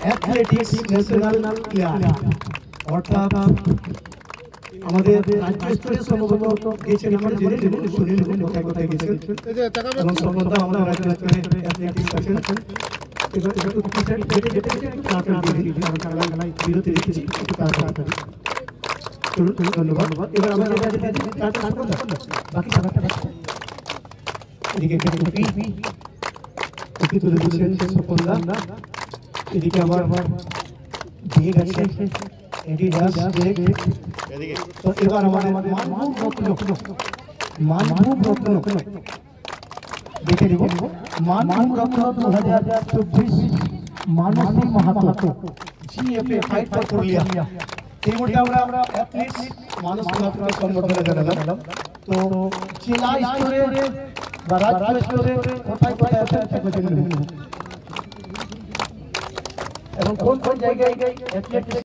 Athletics national ইয়ার, অর্থাৎ আমাদের রাজ্য স্তরে সম্ভবত গেছেন, আমরা জেনে নেব, শুনে নেব কোথায় কোথায় গেছেন, এবং সম্ভবত আমরা রাজ্য স্তরে অ্যাথলেটিক্স আছেন। এবার একটু তাড়াতাড়ি বিরতি রেখেছি, একটু তাড়াতাড়ি চলুন। ধন্যবাদ। এবার আমরা বাকি এদিকে টুপি তুলে দিচ্ছেন সুপর্ণা, এদিকে আমার দিয়ে গেছে এডিডাস ব্যাগ। তো এবার আমাদের মানভূম রত্ন দেখে নেব। মানভূম রত্ন 2024 মানসী মাহাতো, জিএফএ ফাইট ফর পুরুলিয়া। এই মুহূর্তে আমরা অ্যাথলিট মানস মাহাতোকে সম্বর্ধনা জানালাম। তো জেলা স্তরে বা রাজ্য স্তরে কোথায় কোথায় আছেন এবং কোন কোন জায়গায় অ্যাথলেট